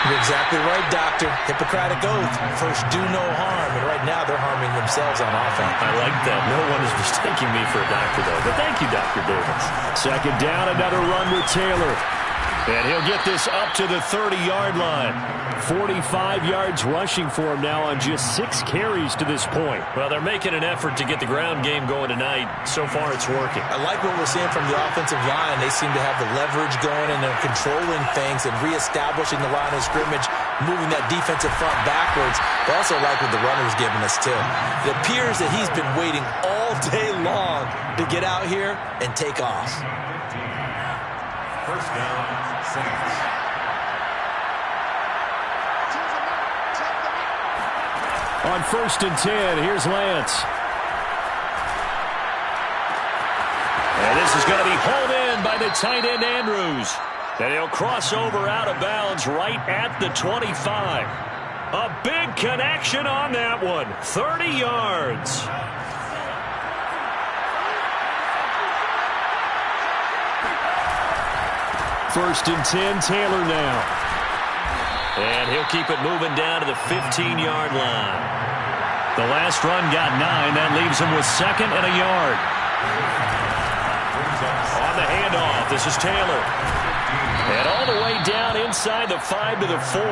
You're exactly right, Doctor. Hippocratic oath. First, do no harm. And right now, they're harming themselves on offense. I like that. No one is mistaking me for a doctor, though. But thank you, Dr. Davis. Second down, another run with Taylor. And he'll get this up to the 30-yard line. 45 yards rushing for him now on just 6 carries to this point. Well, they're making an effort to get the ground game going tonight. So far, it's working. I like what we're seeing from the offensive line. They seem to have the leverage going, and they're controlling things and reestablishing the line of scrimmage, moving that defensive front backwards. But I also like what the runner's giving us, too. It appears that he's been waiting all day long to get out here and take off. First down, Saints. On 1st and 10, here's Lance. And this is going to be hauled in by the tight end Andrews. And he'll cross over out of bounds right at the 25. A big connection on that one. 30 yards. First and 10, Taylor now. And he'll keep it moving down to the 15-yard line. The last run got 9. That leaves him with 2nd and a yard. On the handoff, this is Taylor. And all the way down inside the 5 to the 4.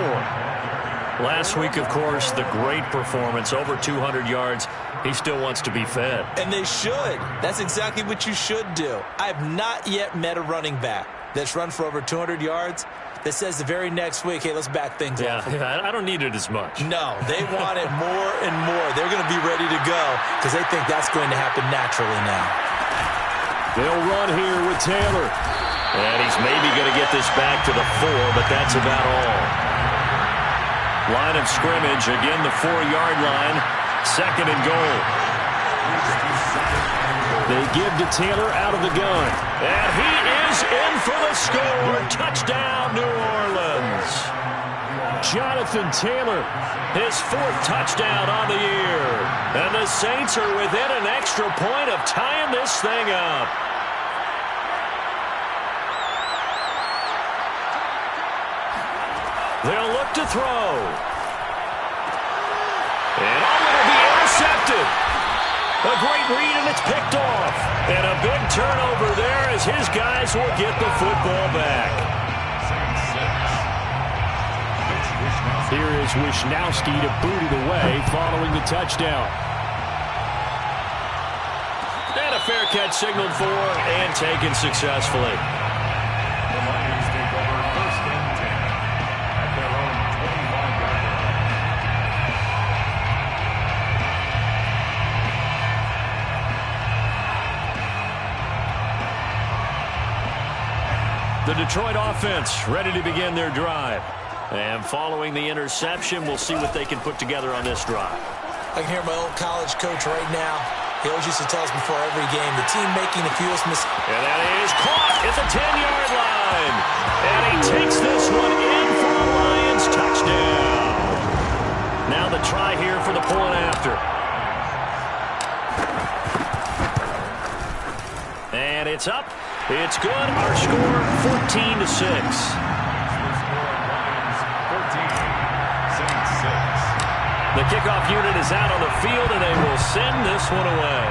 Last week, of course, the great performance, over 200 yards. He still wants to be fed. And they should. That's exactly what you should do. I have not yet met a running back that's run for over 200 yards that says the very next week, hey, let's back things off. Yeah, I don't need it as much. No, they want it more and more. They're going to be ready to go because they think that's going to happen naturally now. They'll run here with Taylor. And he's maybe going to get this back to the 4, but that's about all. Line of scrimmage, again the 4-yard line. 2nd and goal. They give to Taylor out of the gun. And he is in for the score. Touchdown, New Orleans. Jonathan Taylor. His 4th touchdown on the year. And the Saints are within an extra point of tying this thing up. They'll look to throw. And it'll be intercepted. A great read, and it's picked off. And a big turnover there as his guys will get the football back. Here is Wishnowsky to boot it away following the touchdown. And a fair catch signaled for and taken successfully. The Lions take over 1st and 10 at their own 25-yard line. The Detroit offense ready to begin their drive. And following the interception, we'll see what they can put together on this drive. I can hear my old college coach right now. He always used to tell us before every game, the team making the fewest mistakes. And that is caught at the 10-yard line. And he takes this one in for a Lions touchdown. Now the try here for the point after. And it's up. It's good. Our score, 14-6. The kickoff unit is out on the field, and they will send this one away.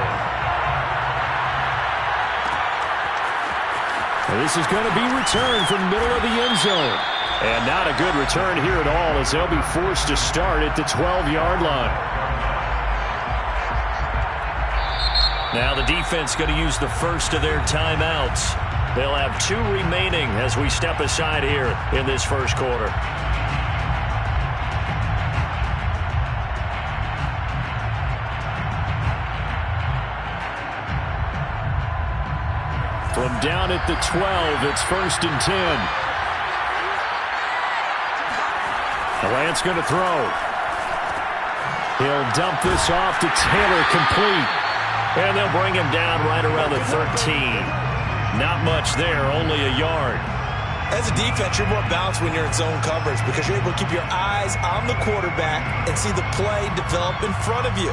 This is going to be returned from the middle of the end zone. And not a good return here at all as they'll be forced to start at the 12-yard line. Now the defense going to use the first of their timeouts. They'll have 2 remaining as we step aside here in this first quarter. From down at the 12, it's 1st and 10. Lance going to throw. He'll dump this off to Taylor, complete. And they'll bring him down right around the 13. Not much there, only a yard. As a defense, you're more balanced when you're in zone coverage because you're able to keep your eyes on the quarterback and see the play develop in front of you.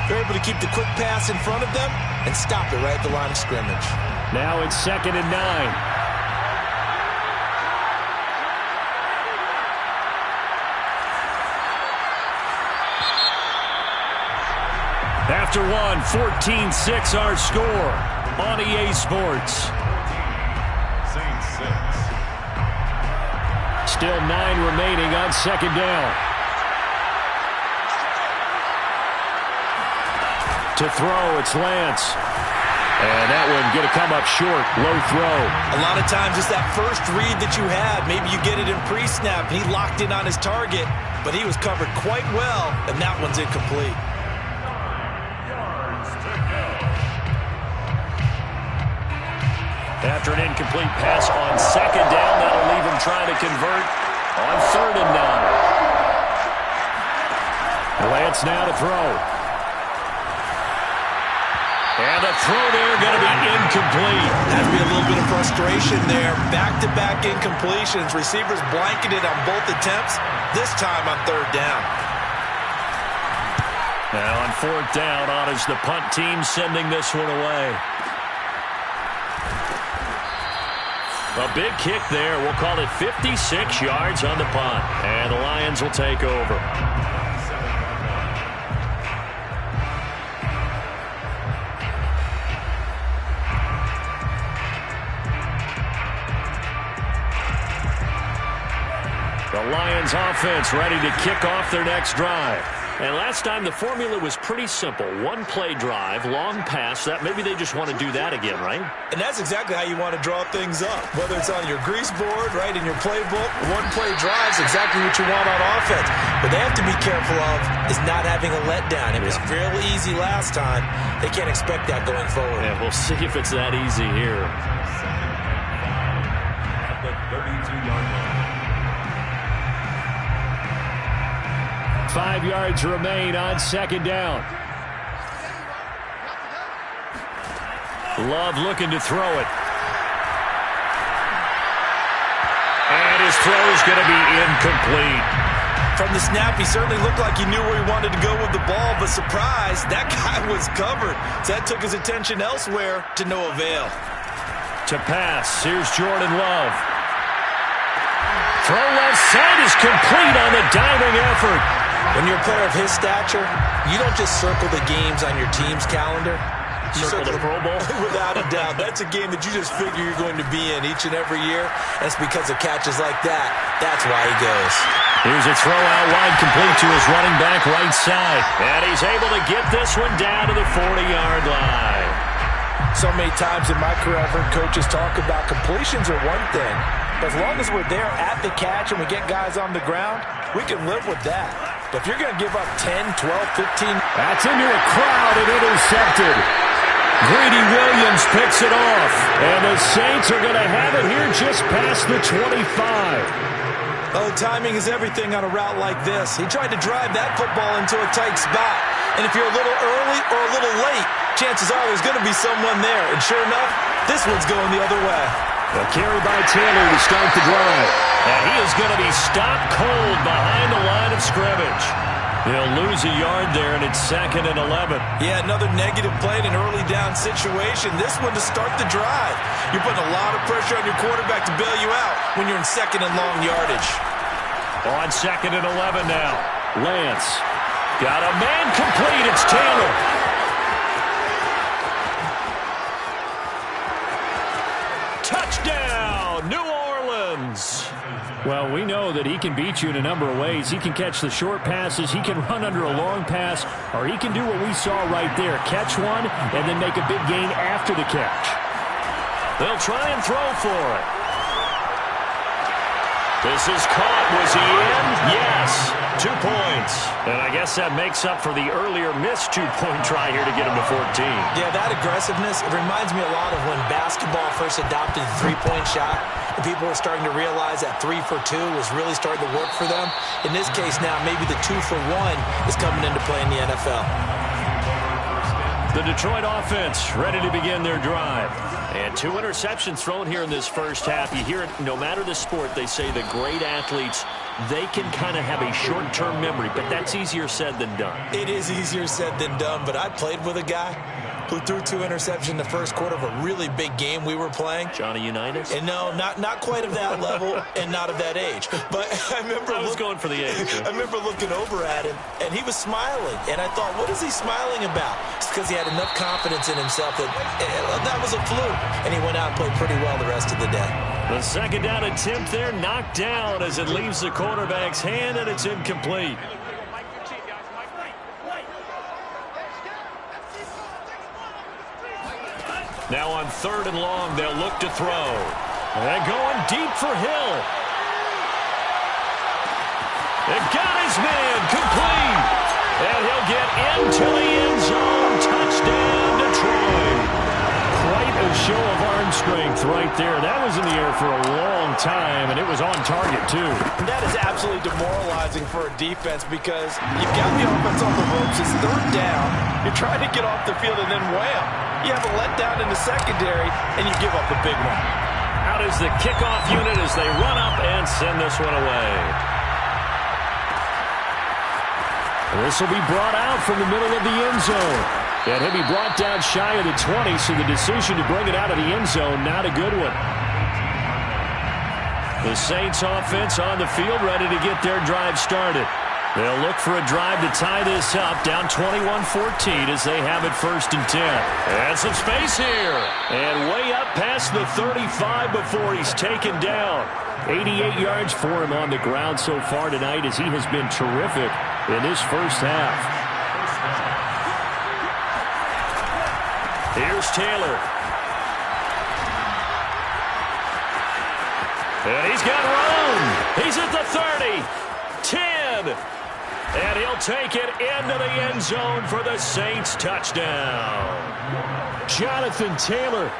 You're able to keep the quick pass in front of them and stop it right at the line of scrimmage. Now it's 2nd and 9. after one. 14-6 our score on EA Sports. Saints 6. Still 9 remaining on second down. To throw, it's Lance. And that one going to come up short. Low throw. A lot of times it's that first read that you have. Maybe you get it in pre-snap, and he locked in on his target, but he was covered quite well, and that one's incomplete. After an incomplete pass on second down, that'll leave him trying to convert on third and 9. Lance now to throw. And the throw there going to be incomplete. Had to be a little bit of frustration there. Back-to-back incompletions. Receivers blanketed on both attempts. This time on third down. Now on fourth down, honors the punt team sending this one away. A big kick there. We'll call it 56 yards on the punt. And the Lions will take over. The Lions offense ready to kick off their next drive. And last time the formula was pretty simple. One play drive, long pass. That maybe they just want to do that again, right? And that's exactly how you want to draw things up. Whether it's on your grease board, right, in your playbook, one play drive is exactly what you want on offense. But they have to be careful of is not having a letdown. It was fairly easy last time. They can't expect that going forward. Yeah, we'll see if it's that easy here. At the 32-yard line. 5 yards remain on second down. Love looking to throw it. And his throw is going to be incomplete. From the snap, he certainly looked like he knew where he wanted to go with the ball, but surprise, that guy was covered. So that took his attention elsewhere to no avail. To pass, here's Jordan Love. Throw left side is complete on the diving effort. When you're a player of his stature, you don't just circle the games on your team's calendar. You Circle the Pro Bowl? Without a doubt. That's a game that you just figure you're going to be in each and every year. And it's because of catches like that. That's why he goes. Here's a throw out wide, complete to his running back right side. And he's able to get this one down to the 40-yard line. So many times in my career, I've heard coaches talk about completions are one thing. But as long as we're there at the catch and we get guys on the ground, we can live with that. But if you're going to give up 10, 12, 15... That's into a crowd and intercepted. Greedy Williams picks it off. And the Saints are going to have it here just past the 25. Oh, timing is everything on a route like this. He tried to drive that football into a tight spot. And if you're a little early or a little late, chances are there's going to be someone there. And sure enough, this one's going the other way. A carry by Taylor to start the drive. And he is going to be stopped cold behind the line of scrimmage. They'll lose a yard there, and it's 2nd and 11. Yeah, another negative play in an early down situation. This one to start the drive. You're putting a lot of pressure on your quarterback to bail you out when you're in 2nd and long yardage. On 2nd and 11 now. Lance got a man complete. It's Taylor. Touchdown, New Orleans. Well, we know that he can beat you in a number of ways. He can catch the short passes, he can run under a long pass, or he can do what we saw right there, catch one and then make a big gain after the catch. They'll try and throw for it. This is caught. Was he in? Yes. 2 points. And I guess that makes up for the earlier missed 2-point try here to get him to 14. Yeah, that aggressiveness, it reminds me a lot of when basketball first adopted the three-point shot. And people were starting to realize that 3 for 2 was really starting to work for them. In this case now, maybe the 2 for 1 is coming into play in the NFL. The Detroit offense ready to begin their drive. And 2 interceptions thrown here in this first half. You hear it, no matter the sport, they say the great athletes, they can kind of have a short-term memory, but that's easier said than done. It is easier said than done, but I played with a guy who threw 2 interceptions in the first quarter of a really big game we were playing. Johnny Unitas? And no, not quite of that level and not of that age. But I remember I was going for the age. I remember looking over at him, and he was smiling. And I thought, what is he smiling about? It's because he had enough confidence in himself that was a fluke. And he went out and played pretty well the rest of the day. The second down attempt there knocked down as it leaves the quarterback's hand, and it's incomplete. Now on 3rd and long, they'll look to throw. And going deep for Hill. It got his man complete. And he'll get into the end zone. Touchdown, Detroit. Quite a show of arm strength right there. That was in the air for a long time, and it was on target, too. That is absolutely demoralizing for a defense because you've got the offense on the ropes. It's 3rd down. You're trying to get off the field, and then wham, you have a letdown in the secondary, and you give up the big one. Out is the kickoff unit as they run up and send this one away. This will be brought out from the middle of the end zone. And he'll be brought down shy of the 20, so the decision to bring it out of the end zone, not a good one. The Saints offense on the field, ready to get their drive started. They'll look for a drive to tie this up, down 21-14 as they have it 1st and 10. And some space here. And way up past the 35 before he's taken down. 88 yards for him on the ground so far tonight as he has been terrific in this first half. Here's Taylor. And he's got room. He's at the 30. 10. And he'll take it into the end zone for the Saints touchdown. Jonathan Taylor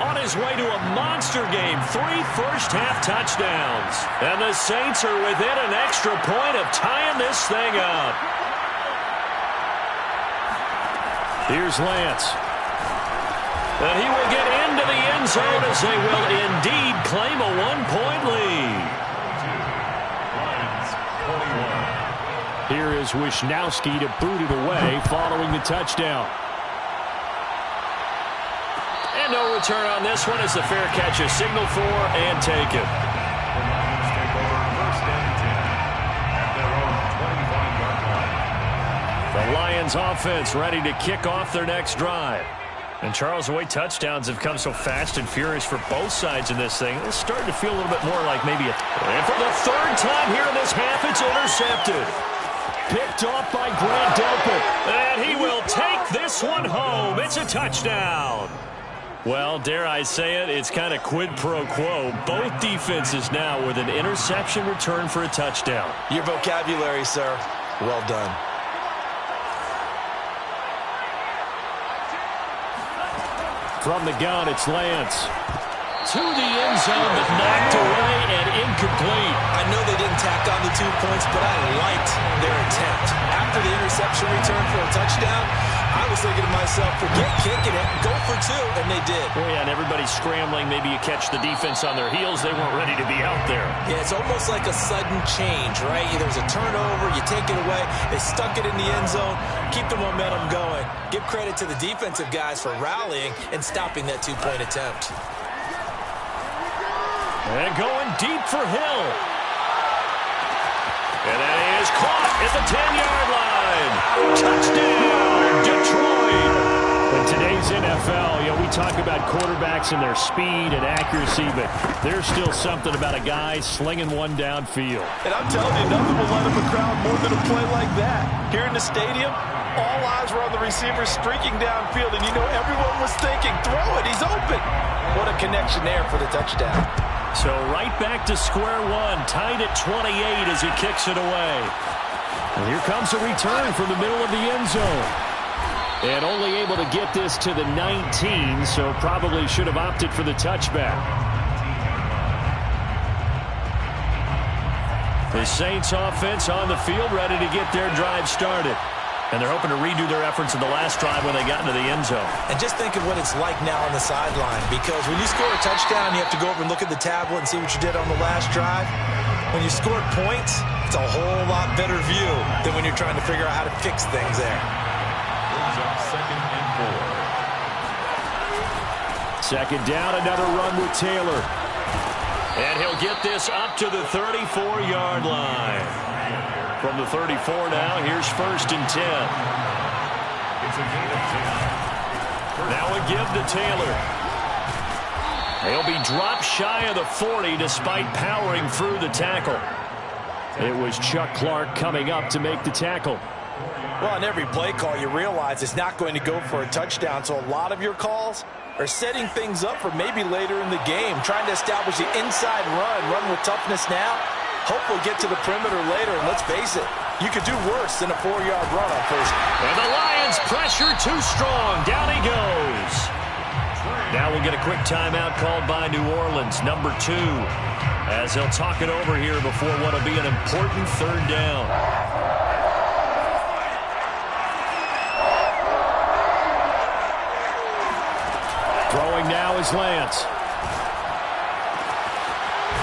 on his way to a monster game. 3 first-half touchdowns. And the Saints are within an extra point of tying this thing up. Here's Lance. And he will get into the end zone as they will indeed claim a 1-point lead. Here is Wisnowski to boot it away following the touchdown. And no return on this one as the fair catch is signaled for and taken. The Lions take over 1st and 10 at their own 25-yard line. The Lions offense ready to kick off their next drive. And Charles, the way touchdowns have come so fast and furious for both sides in this thing, it's starting to feel a little bit more like maybe a... And for the 3rd time here in this half, it's intercepted. Picked off by Grant Delpit. And he will take this one home. It's a touchdown. Well, dare I say it, it's kind of quid pro quo. Both defenses now with an interception return for a touchdown. Your vocabulary, sir. Well done. From the gun, it's Lance. To the end zone, but knocked away and incomplete. I know they didn't tack on the 2 points, but I liked their attempt. After the interception return for a touchdown, I was thinking to myself, forget kicking it, go for 2, and they did. Oh, yeah, and everybody's scrambling. Maybe you catch the defense on their heels. They weren't ready to be out there. Yeah, it's almost like a sudden change, right? There's a turnover, you take it away, they stuck it in the end zone, keep the momentum going. Give credit to the defensive guys for rallying and stopping that 2-point attempt. And going deep for Hill. And that is caught at the 10-yard line. Touchdown, Detroit. In today's NFL, we talk about quarterbacks and their speed and accuracy, but there's still something about a guy slinging one downfield. And I'm telling you, nothing will light up a crowd more than a play like that. Here in the stadium, all eyes were on the receiver streaking downfield, and you know everyone was thinking, throw it, he's open. What a connection there for the touchdown. So right back to square one, tied at 28 as he kicks it away. And here comes a return from the middle of the end zone. And only able to get this to the 19, so probably should have opted for the touchback. The Saints offense on the field ready to get their drive started. And they're hoping to redo their efforts in the last drive when they got into the end zone. And just think of what it's like now on the sideline, because when you score a touchdown, you have to go over and look at the tablet and see what you did on the last drive. When you scored points, it's a whole lot better view than when you're trying to figure out how to fix things there. Brings up 2nd and 4. Second down, another run with Taylor. And he'll get this up to the 34-yard line. From the 34 now, here's 1st and 10. It's a gain of 10. Now a give to Taylor. He'll be dropped shy of the 40 despite powering through the tackle. It was Chuck Clark coming up to make the tackle. Well, on every play call, you realize it's not going to go for a touchdown, so a lot of your calls are setting things up for maybe later in the game, trying to establish the inside run with toughness now, hopefully get to the perimeter later, and let's face it, you could do worse than a 4-yard run on first. And the Lions pressure too strong. Down he goes. Now we'll get a quick timeout called by New Orleans, number 2, as they'll talk it over here before what will be an important 3rd down. Throwing now is Lance.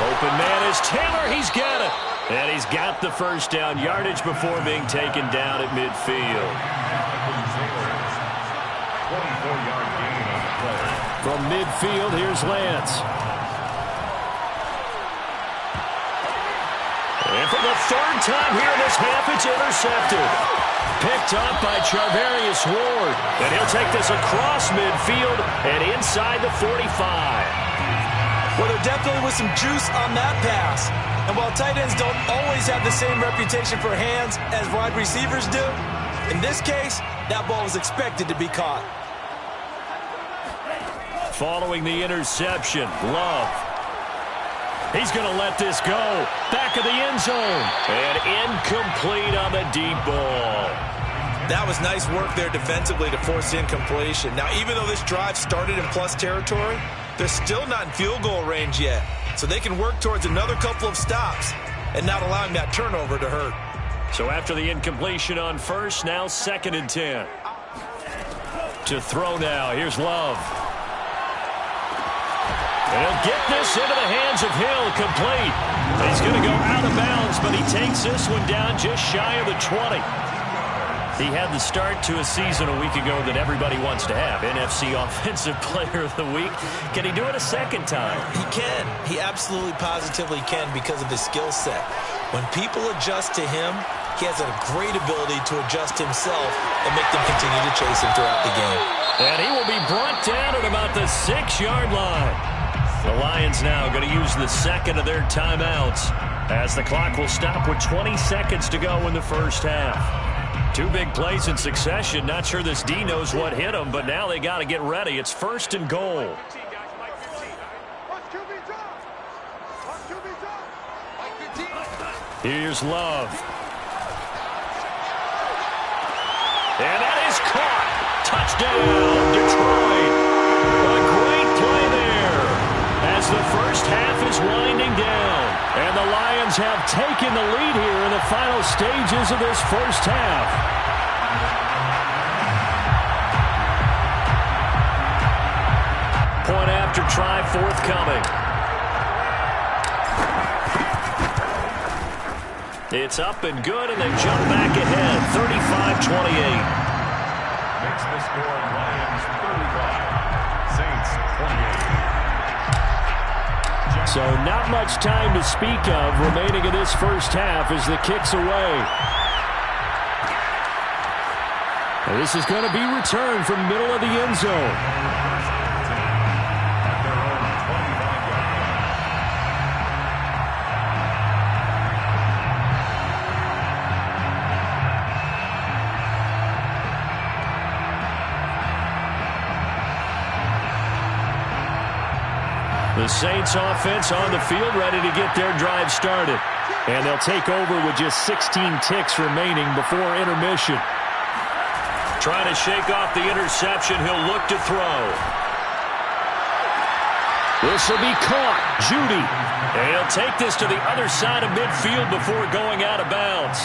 Open man is Taylor. He's got it. And he's got the first down yardage before being taken down at midfield. 24-yard gain on the play. From midfield, here's Lance. And for the 3rd time here in this half, it's intercepted. Picked up by Charvarius Ward. And he'll take this across midfield and inside the 45. Well, there definitely was some juice on that pass. And while tight ends don't always have the same reputation for hands as wide receivers do, in this case, that ball was expected to be caught. Following the interception, Love. He's going to let this go. Back of the end zone. And incomplete on the deep ball. That was nice work there defensively to force incompletion. Now, even though this drive started in plus territory, they're still not in field goal range yet. So they can work towards another couple of stops and not allowing that turnover to hurt. So after the incompletion on first, now 2nd and 10. To throw now, here's Love. And he'll get this into the hands of Hill, complete. He's going to go out of bounds, but he takes this one down just shy of the 20. He had the start to a season a week ago that everybody wants to have, NFC Offensive Player of the Week. Can he do it a second time? He can. He absolutely positively can because of his skill set. When people adjust to him, he has a great ability to adjust himself and make them continue to chase him throughout the game. And he will be brought down at about the 6-yard line. The Lions now going to use the 2nd of their timeouts as the clock will stop with 20 seconds to go in the first half. 2 big plays in succession. Not sure this D knows what hit him, but now they got to get ready. It's 1st and goal. Here's Love. And that is caught. Touchdown, Detroit. A great play there as the first half is winding down. And the Lions have taken the lead here in the final stages of this first half. Point after try forthcoming. It's up and good, and they jump back ahead, 35-28. Makes the score Lions 35, Saints 28. So not much time to speak of remaining in this first half as the kick's away. And this is going to be returned from middle of the end zone. The Saints offense on the field ready to get their drive started. And they'll take over with just 16 ticks remaining before intermission. Trying to shake off the interception. He'll look to throw. This will be caught. Judy. And he'll take this to the other side of midfield before going out of bounds.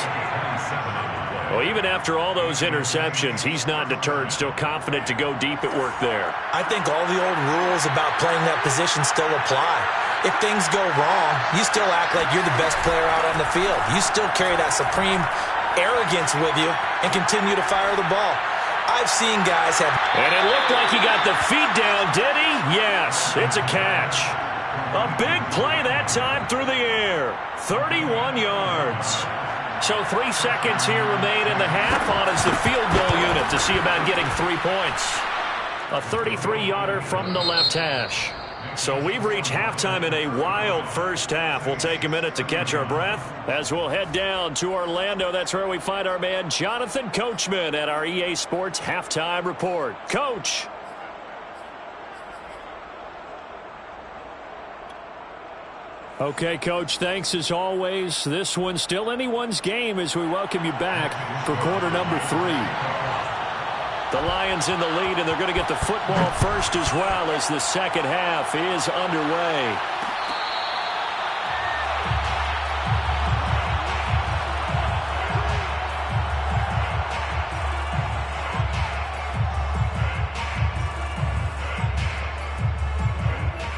Well, even after all those interceptions, he's not deterred, still confident to go deep at work there. I think all the old rules about playing that position still apply. If things go wrong, you still act like you're the best player out on the field. You still carry that supreme arrogance with you and continue to fire the ball. I've seen guys have... And it looked like he got the feet down, did he? Yes, it's a catch. A big play that time through the air. 31 yards. So 3 seconds here remain in the half on as the field goal unit to see about getting 3 points. A 33-yarder from the left hash. So we've reached halftime in a wild first half. We'll take a minute to catch our breath as we'll head down to Orlando. That's where we find our man Jonathan Coachman at our EA Sports Halftime Report. Coach. Okay, Coach, thanks as always. This one's still anyone's game as we welcome you back for quarter number 3. The Lions in the lead, and they're going to get the football first as well as the second half is underway.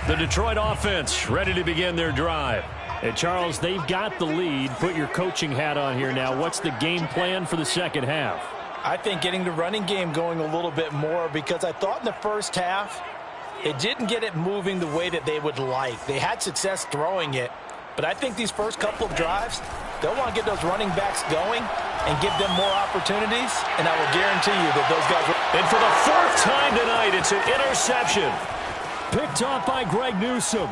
The Detroit offense ready to begin their drive. And Charles, they've got the lead. Put your coaching hat on here now. What's the game plan for the second half? I think getting the running game going a little bit more, because I thought in the first half it didn't get it moving the way that they would like. They had success throwing it, but I think these first couple of drives, they'll want to get those running backs going and give them more opportunities, and I will guarantee you that those guys will... And for the 4th time tonight, it's an interception. Picked off by Greg Newsome.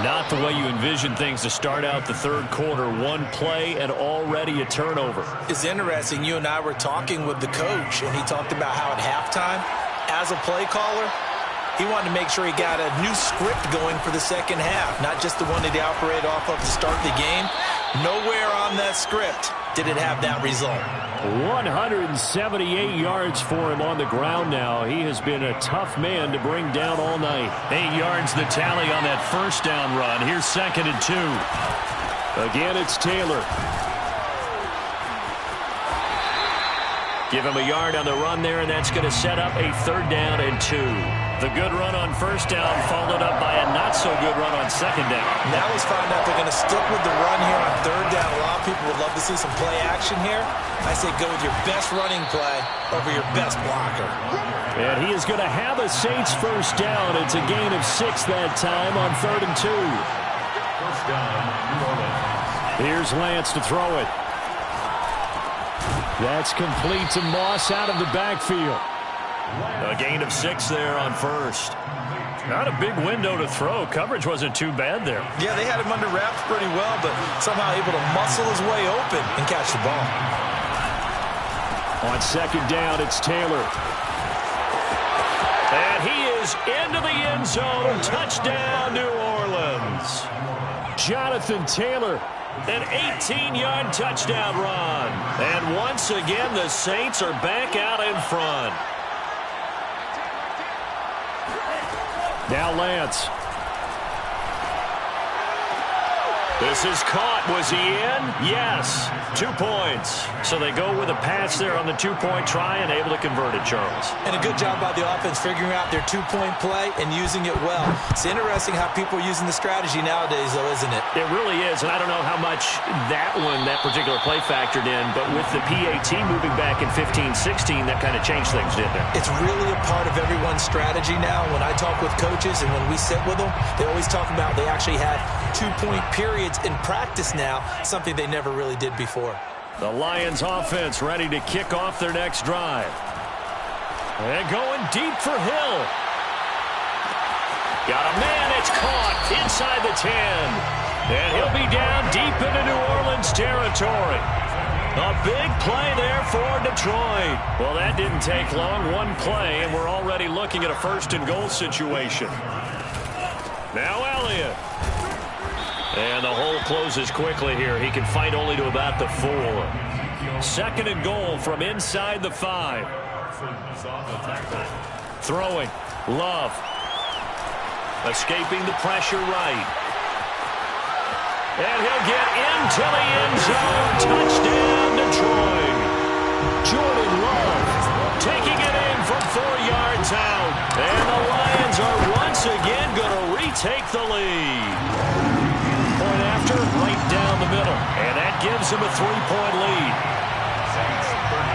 Not the way you envision things to start out the third quarter. One play and already a turnover. It's interesting. You and I were talking with the coach, and he talked about how at halftime, as a play caller, he wanted to make sure he got a new script going for the second half, not just the one that he operated off of to start the game. Nowhere on that script did it have that result. 178 yards for him on the ground now. He has been a tough man to bring down all night. 8 yards the tally on that first down run. Here's 2nd and 2. Again, it's Taylor. Give him a yard on the run there, and that's going to set up a 3rd down and 2. The good run on first down followed up by a not-so-good run on 2nd down. Now let's find out if they're going to stick with the run here on 3rd down. A lot of people would love to see some play action here. I say go with your best running play over your best blocker. And he is going to have a Saints first down. It's a gain of 6 that time on 3rd and 2. First down, New Orleans. Here's Lance to throw it. That's complete to Moss out of the backfield. A gain of 6 there on first. Not a big window to throw. Coverage wasn't too bad there. Yeah, they had him under wraps pretty well, but somehow able to muscle his way open and catch the ball. On 2nd down, it's Taylor. And he is into the end zone. Touchdown, New Orleans. Jonathan Taylor. An 18-yard touchdown run. And once again, the Saints are back out in front. Now Lance. This is caught. Was he in? Yes. 2 points. So they go with a pass there on the 2-point try and able to convert it, Charles. And a good job by the offense figuring out their 2-point play and using it well. It's interesting how people are using the strategy nowadays, though, isn't it? It really is, and I don't know how much that particular play factored in, but with the PAT moving back in 15-16, that kind of changed things, didn't it? It's really a part of everyone's strategy now. When I talk with coaches and when we sit with them, they always talk about they actually have 2-point periods in practice now, something they never really did before. The Lions offense ready to kick off their next drive. And going deep for Hill. Got a man, it's caught inside the 10. And he'll be down deep into New Orleans territory. A big play there for Detroit. Well, that didn't take long. One play, and we're already looking at a 1st and goal situation. Now Elliott. And the hole closes quickly here. He can fight only to about the 4. 2nd and goal from inside the 5. Throwing. Love. Escaping the pressure right. And he'll get into the end zone. Touchdown, Detroit. Jordan Love taking it in from 4 yards out. And the Lions are once again going to retake the lead. Point after Taylor right down the middle. And that gives him a 3-point lead. Saints 39.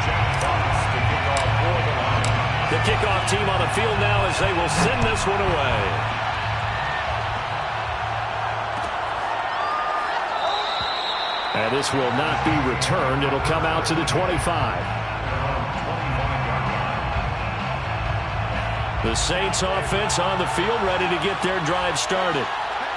Jack Fox to kick off for the Lions. The kickoff team on the field now as they will send this one away. And this will not be returned. It'll come out to the 25. The Saints offense on the field ready to get their drive started.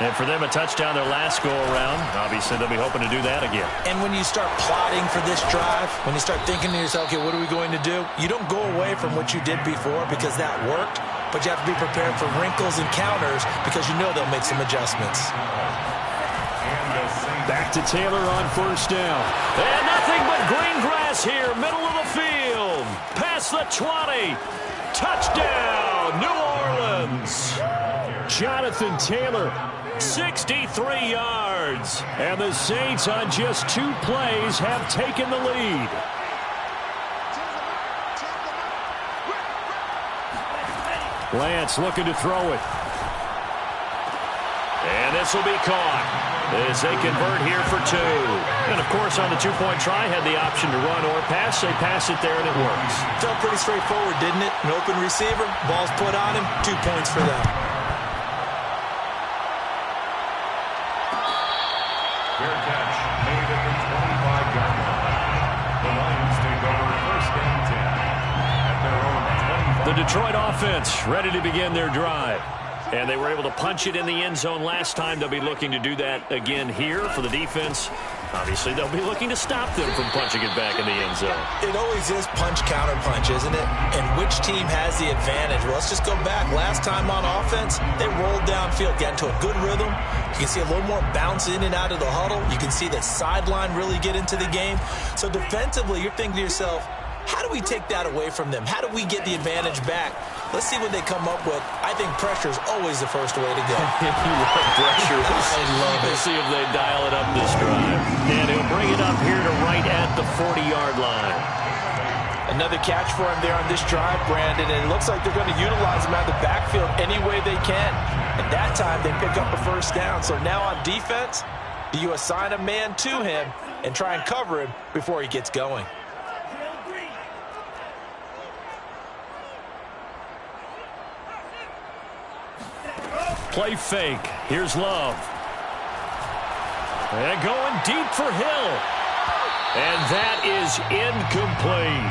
And for them, a touchdown their last go-around. Obviously, they'll be hoping to do that again. And when you start plotting for this drive, when you start thinking to yourself, okay, what are we going to do? You don't go away from what you did before because that worked, but you have to be prepared for wrinkles and counters because you know they'll make some adjustments. Back to Taylor on first down. And nothing but green grass here, middle of the field. Past the 20. Touchdown, New Orleans. Jonathan Taylor. 63 yards. And the Saints on just 2 plays have taken the lead. Lance looking to throw it. And this will be caught as they convert here for 2. And, of course, on the 2-point try, had the option to run or pass. They pass it there, and it works. Felt pretty straightforward, didn't it? An open receiver, ball's put on him, 2 points for them. Fair catch made at the 25-yard line. The Lions take over first and 10 at their own 25. The Detroit offense ready to begin their drive. And they were able to punch it in the end zone last time. They'll be looking to do that again here for the defense. Obviously, they'll be looking to stop them from punching it back in the end zone. It always is punch-counter-punch, isn't it? And which team has the advantage? Well, let's just go back. Last time on offense, they rolled downfield, got into a good rhythm. You can see a little more bounce in and out of the huddle. You can see the sideline really get into the game. So defensively, you're thinking to yourself, how do we take that away from them? How do we get the advantage back? Let's see what they come up with. I think pressure is always the first way to go. You love pressure. I love it. We'll see if they dial it up this drive. And he'll bring it up here to right at the 40-yard line. Another catch for him there on this drive, Brandon, and it looks like they're going to utilize him out of the backfield any way they can. And that time, they pick up a first down. So now on defense, do you assign a man to him and try and cover him before he gets going? Play fake. Here's Love. And going deep for Hill. And that is incomplete.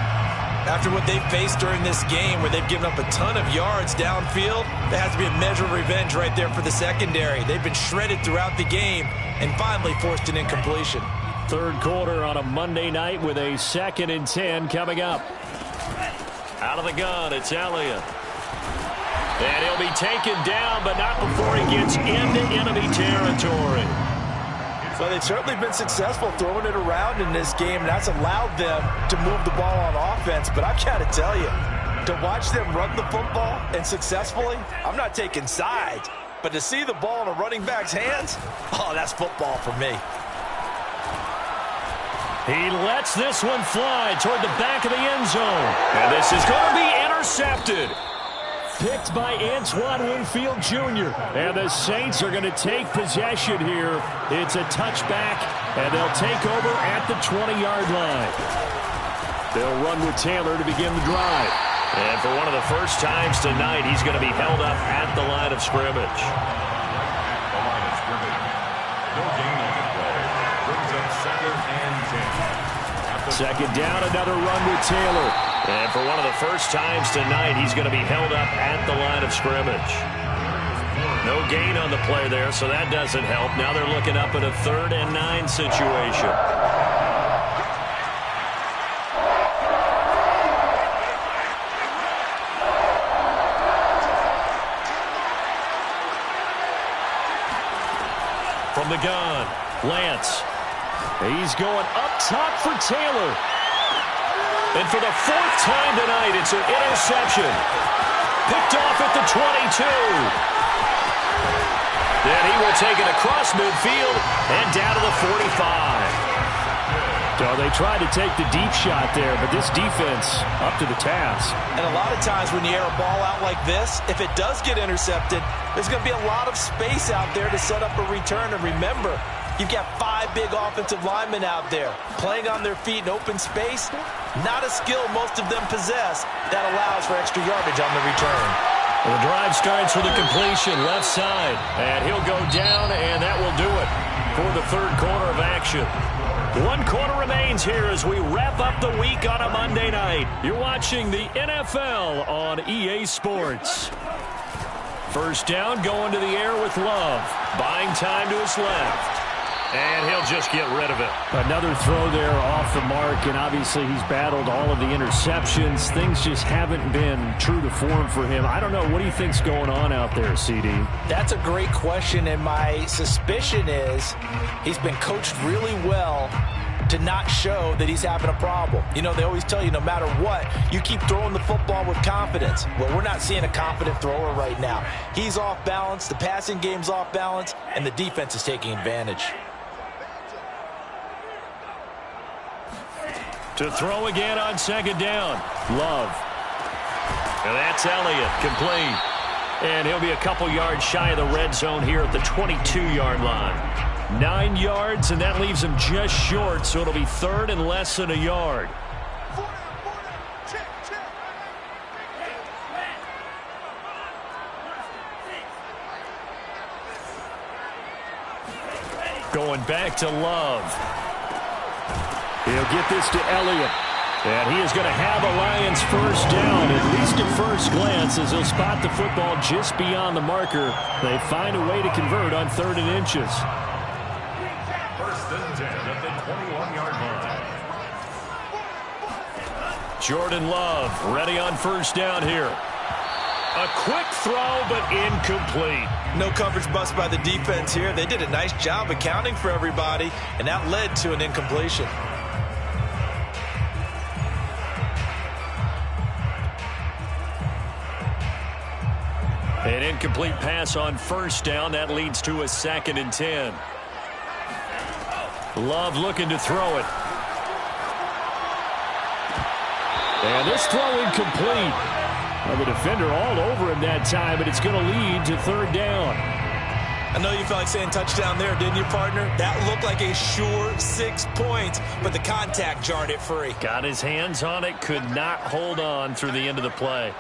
After what they've faced during this game where they've given up a ton of yards downfield, there has to be a measure of revenge right there for the secondary. They've been shredded throughout the game and finally forced an incompletion. Third quarter on a Monday night with a 2nd and 10 coming up. Out of the gun, it's Elliott. And he'll be taken down, but not before he gets into enemy territory. Well, they've certainly been successful throwing it around in this game, and that's allowed them to move the ball on offense. But I've got to tell you, to watch them run the football and successfully, I'm not taking sides, but to see the ball in a running back's hands, oh, that's football for me. He lets this one fly toward the back of the end zone. And this is going to be intercepted. Picked by Antoine Winfield Jr. And the Saints are going to take possession here. It's a touchback, and they'll take over at the 20-yard line. They'll run with Taylor to begin the drive. And for one of the first times tonight, he's going to be held up at the line of scrimmage. The line of scrimmage. No gain on the play. Brings up 2nd and 10. Second down, another run with Taylor. And for one of the first times tonight, he's going to be held up at the line of scrimmage. No gain on the play there, so that doesn't help. Now they're looking up at a 3rd and 9 situation. From the gun, Lance. He's going up top for Taylor. And for the 4th time tonight, it's an interception. Picked off at the 22. Then he will take it across midfield and down to the 45. So they tried to take the deep shot there, but this defense up to the task. And a lot of times when you air a ball out like this, if it does get intercepted, there's going to be a lot of space out there to set up a return. And remember, you've got 5 big offensive linemen out there playing on their feet in open space. Not a skill most of them possess that allows for extra yardage on the return. Well, the drive starts with a completion left side, and he'll go down, and that will do it for the third quarter of action. 1 quarter remains here as we wrap up the week on a Monday night. You're watching the NFL on EA Sports. First down, going to the air with Love. Buying time to his left. And he'll just get rid of it. Another throw there off the mark, and obviously he's battled all of the interceptions. Things just haven't been true to form for him. I don't know. What do you think's going on out there, CD? That's a great question, and my suspicion is he's been coached really well to not show that he's having a problem. You know, they always tell you no matter what, you keep throwing the football with confidence. Well, we're not seeing a confident thrower right now. He's off balance, the passing game's off balance, and the defense is taking advantage. To throw again on second down. Love. And that's Elliott, complete. And he'll be a couple yards shy of the red zone here at the 22-yard line. 9 yards, and that leaves him just short, so it'll be third and less than a yard. Going back to Love. He'll get this to Elliott. And he is going to have a Lions first down, at least at first glance, as he'll spot the football just beyond the marker. They find a way to convert on 3rd and inches. First and 10 at the 21-yard line. Jordan Love ready on first down here. A quick throw, but incomplete. No coverage bust by the defense here. They did a nice job accounting for everybody, and that led to an incompletion. An incomplete pass on first down. That leads to a 2nd and 10. Love looking to throw it. And this throw incomplete. Well, the defender all over him that time, but it's going to lead to 3rd down. I know you felt like saying touchdown there, didn't you, partner? That looked like a sure 6 points, but the contact jarred it free. Got his hands on it, could not hold on through the end of the play.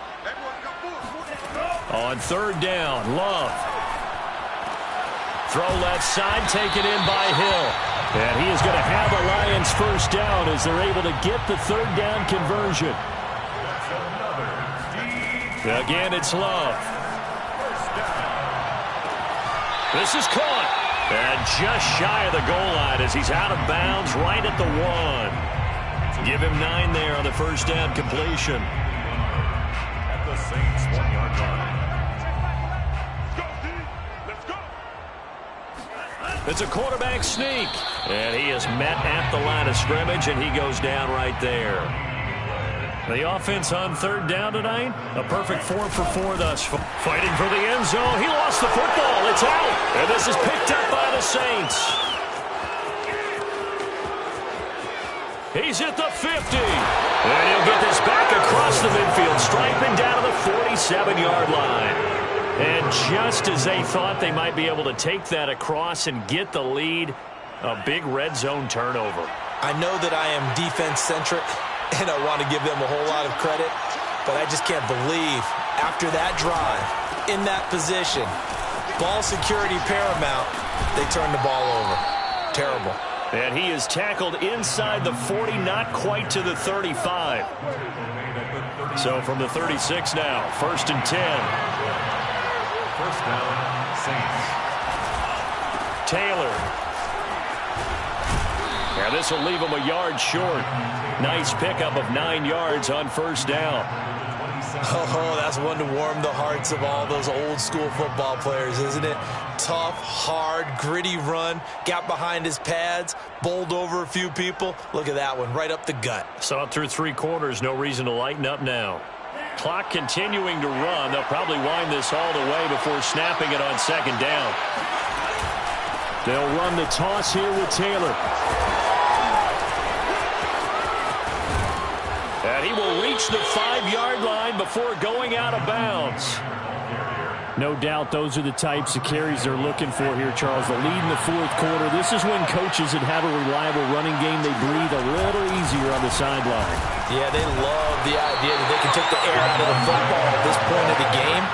On 3rd down, Love. Throw left side, taken in by Hill. And he is going to have a Lions first down as they're able to get the 3rd down conversion. Again, it's Love. This is caught. And just shy of the goal line as he's out of bounds right at the 1. Give him 9 there on the first down completion. At the Saints 1-yard line. It's a quarterback sneak. And he is met at the line of scrimmage, and he goes down right there. The offense on 3rd down tonight, a perfect 4 for 4 thus far. Fighting for the end zone. He lost the football. It's out. And this is picked up by the Saints. He's at the 50. And he'll get this back across the midfield, striping down to the 47-yard line. And just as they thought they might be able to take that across and get the lead, a big red zone turnover. I know that I am defense-centric, and I want to give them a whole lot of credit, but I just can't believe after that drive, in that position, ball security paramount, they turned the ball over. Terrible. And he is tackled inside the 40, not quite to the 35. So from the 36 now, 1st and 10. First down, Saints. Taylor. Yeah, this will leave him a yard short. Nice pickup of 9 yards on first down. Oh, that's one to warm the hearts of all those old school football players, isn't it? Tough, hard, gritty run. Got behind his pads, bowled over a few people. Look at that one, right up the gut. Saw it through 3 quarters. No reason to lighten up now. Clock continuing to run. They'll probably wind this all the way before snapping it on 2nd down. They'll run the toss here with Taylor. And he will reach the 5-yard line before going out of bounds. No doubt those are the types of carries they're looking for here, Charles. The lead in the fourth quarter. This is when coaches that have a reliable running game, they breathe a little easier on the sideline. Yeah, they love the idea that they can take the air out of the football at this point of the game.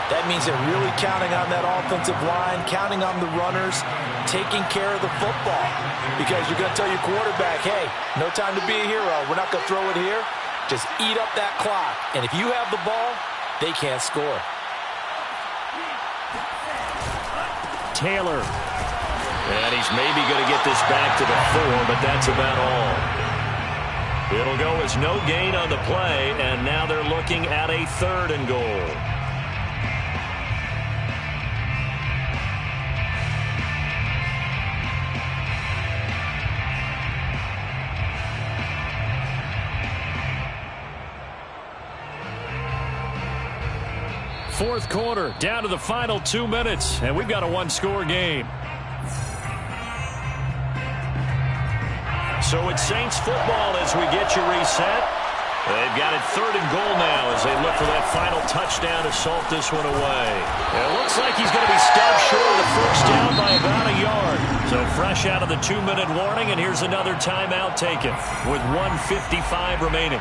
That means they're really counting on that offensive line, counting on the runners, taking care of the football. Because you're going to tell your quarterback, hey, no time to be a hero. We're not going to throw it here. Just eat up that clock. And if you have the ball, they can't score. Taylor. And he's maybe going to get this back to the 4, but that's about all. It'll go as no gain on the play, and now they're looking at a 3rd and goal. Fourth quarter, down to the final 2 minutes, and we've got a 1-score game. So it's Saints football as we get you reset. They've got it 3rd and goal now as they look for that final touchdown to salt this one away. It looks like he's going to be stopped short of the first down by about a yard. So fresh out of the 2-minute warning, and here's another timeout taken with 1:55 remaining.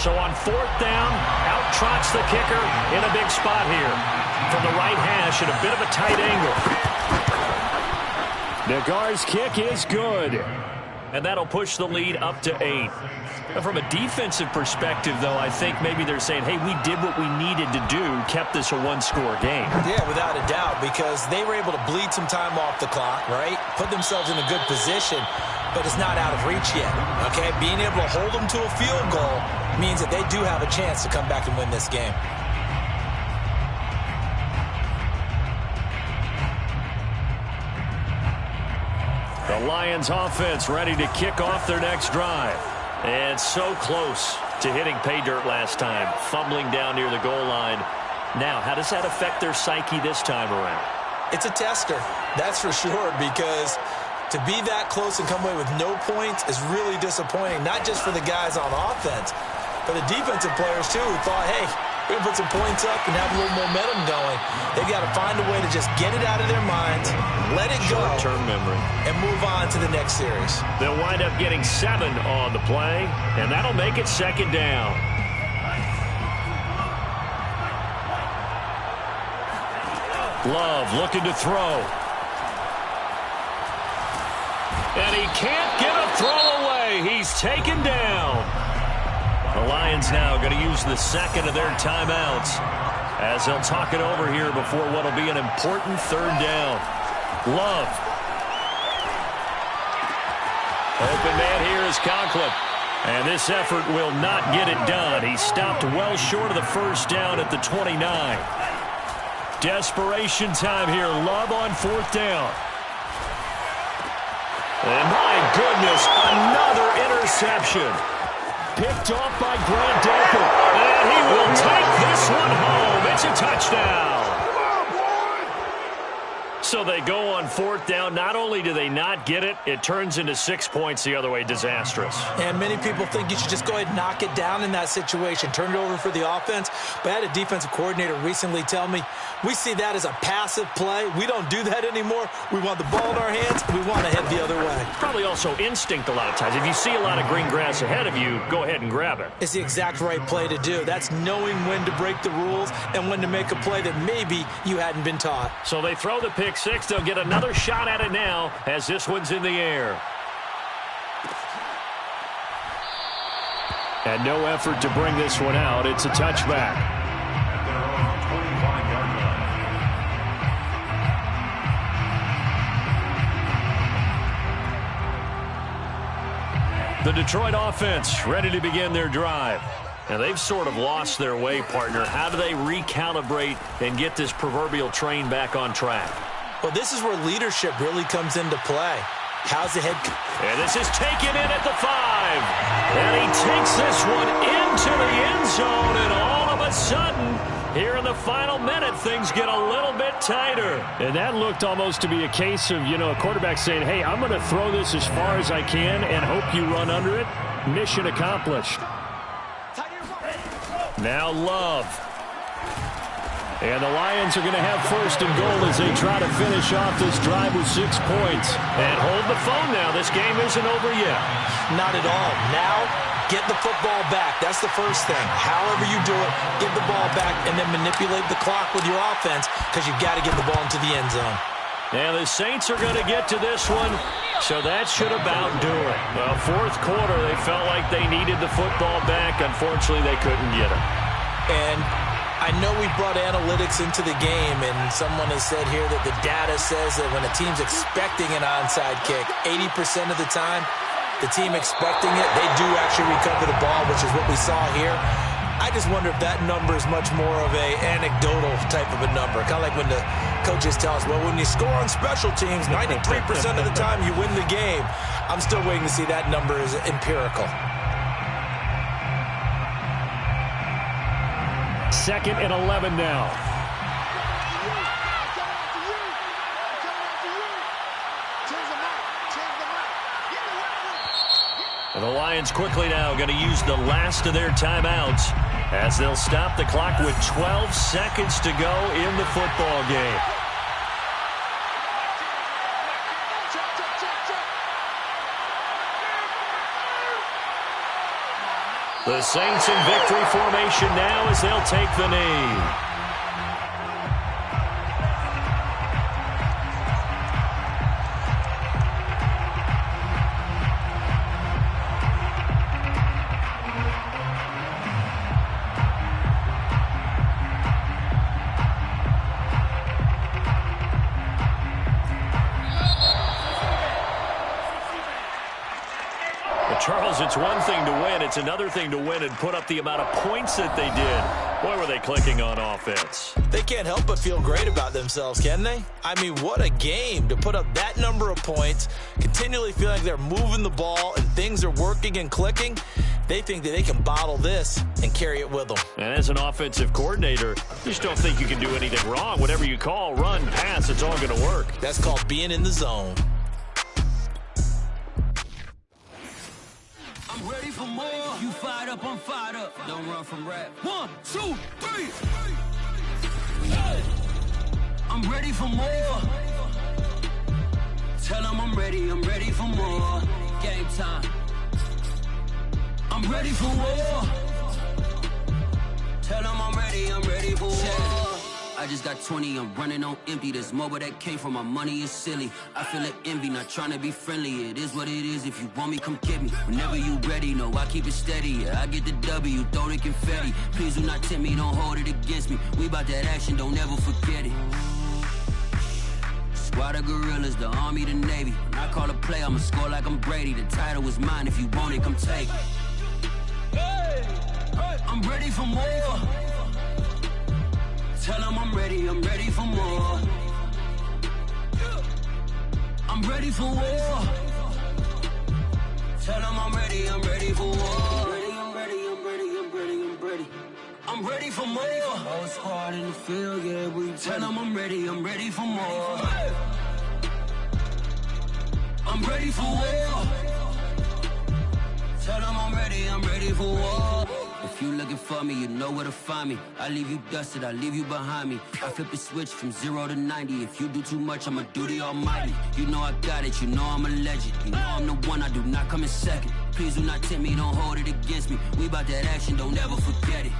So on 4th down, out trots the kicker in a big spot here. From the right hash at a bit of a tight angle. Nagar's kick is good. And that'll push the lead up to 8. From a defensive perspective, though, I think maybe they're saying, hey, we did what we needed to do, kept this a 1-score game. Yeah, without a doubt, because they were able to bleed some time off the clock, right? Put themselves in a good position, but it's not out of reach yet, okay? Being able to hold them to a field goal means that they do have a chance to come back and win this game. The Lions offense ready to kick off their next drive. And so close to hitting pay dirt last time, fumbling down near the goal line. Now, how does that affect their psyche this time around? It's a tester, that's for sure, because to be that close and come away with no points is really disappointing, not just for the guys on offense, but the defensive players, too, who thought, hey, we're going to put some points up and have a little momentum going. They've got to find a way to just get it out of their minds, let it go, short-term memory, and move on to the next series. They'll wind up getting 7 on the play, and that'll make it 2nd down. Love looking to throw. And he can't get a throw away. He's taken down. The Lions now going to use the 2nd of their timeouts as they'll talk it over here before what will be an important 3rd down. Love. Open man here is Conklin. And this effort will not get it done. He stopped well short of the first down at the 29. Desperation time here. Love on 4th down. And my goodness, another interception. Picked off by Grant Delpit. And he will take this one home. It's a touchdown. So they go on 4th down. Not only do they not get it, it turns into 6 points the other way. Disastrous. And many people think you should just go ahead and knock it down in that situation. Turn it over for the offense. But I had a defensive coordinator recently tell me, we see that as a passive play. We don't do that anymore. We want the ball in our hands, and we want to head the other way. Probably also instinct a lot of times. If you see a lot of green grass ahead of you, go ahead and grab it. It's the exact right play to do. That's knowing when to break the rules and when to make a play that maybe you hadn't been taught. So they throw the pick 6. They'll get another shot at it now as this one's in the air. And no effort to bring this one out. It's a touchback. The Detroit offense ready to begin their drive. And they've sort of lost their way, partner. How do they recalibrate and get this proverbial train back on track? Well, this is where leadership really comes into play. How's the head? And this is taken in at the 5. And he takes this one into the end zone, and all of a sudden, here in the final minute, things get a little bit tighter. And that looked almost to be a case of, a quarterback saying, hey, I'm going to throw this as far as I can and hope you run under it. Mission accomplished. Now Love. And the Lions are going to have first and goal as they try to finish off this drive with 6 points. And hold the phone now. This game isn't over yet. Not at all. Now, get the football back. That's the first thing. However you do it, get the ball back and then manipulate the clock with your offense because you've got to get the ball into the end zone. And the Saints are going to get to this one, so that should about do it. Well, fourth quarter, they felt like they needed the football back. Unfortunately, they couldn't get it. And I know we brought analytics into the game, and someone has said here that the data says that when a team's expecting an onside kick, 80% of the time, the team expecting it, they do actually recover the ball, which is what we saw here. I just wonder if that number is much more of a anecdotal type of a number. Kind of like when the coaches tell us, well, when you score on special teams, 93% of the time you win the game. I'm still waiting to see that number is empirical. 2nd and 11 now. And the Lions quickly now going to use the last of their timeouts as they'll stop the clock with 12 seconds to go in the football game. The Saints in victory formation now as they'll take the knee. Charles, it's one thing to win. It's another thing to win and put up the amount of points that they did. Boy, were they clicking on offense. They can't help but feel great about themselves, can they? I mean, what a game to put up that number of points, continually feeling like they're moving the ball and things are working and clicking. They think that they can bottle this and carry it with them. And as an offensive coordinator, you just don't think you can do anything wrong. Whatever you call, run, pass, it's all going to work. That's called being in the zone. I'm ready for more. You fired up, I'm fired up. Don't run from rap. 1, 2, 3. I'm ready for more. Tell them I'm ready for more. Game time. I'm ready for war. Tell them I'm ready for war. I just got 20, I'm running on empty. This mobile that came from my money is silly. I feel it envy, not trying to be friendly. It is what it is, if you want me, come get me. Whenever you ready, no, I keep it steady. Yeah, I get the W, throw the confetti. Please do not tempt me, don't hold it against me. We about that action, don't ever forget it. Squad of gorillas, the Army, the Navy. When I call a play, I'ma score like I'm Brady. The title is mine, if you want it, come take it. I'm ready for more. Tell them I'm ready for more. I'm ready for war. Tell them I'm ready for war. I'm ready for more. Whole squad in the field, yeah, we tell them I'm ready for more. I'm ready for war. Tell them I'm ready for war. If you looking for me, you know where to find me. I leave you dusted, I leave you behind me. I flip the switch from 0 to 90. If you do too much, I'ma do the almighty. You know I got it, you know I'm a legend. You know I'm the one, I do not come in second. Please do not tempt me, don't hold it against me. We about that action, don't ever forget it.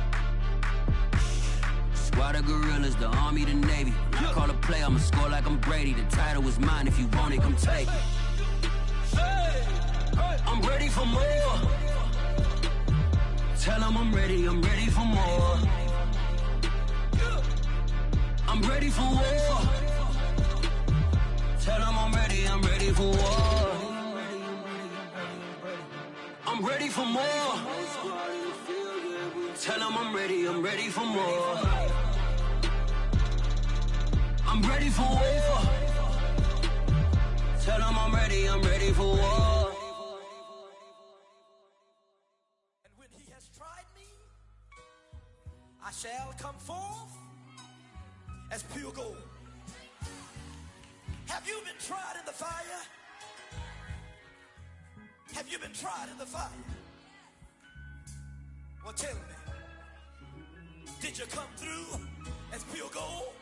Squad of gorillas, the Army, the Navy. When I call a play, I'ma score like I'm Brady. The title is mine, if you want it, come take it. I'm ready for more. Tell them I'm ready for more. I'm ready for war. Tell them I'm ready for war. I'm ready for more. Tell them I'm ready for more. I'm ready for war. Tell them I'm ready for war. And when he has tried me, as pure gold. Have you been tried in the fire? Have you been tried in the fire? Well, tell me, did you come through as pure gold?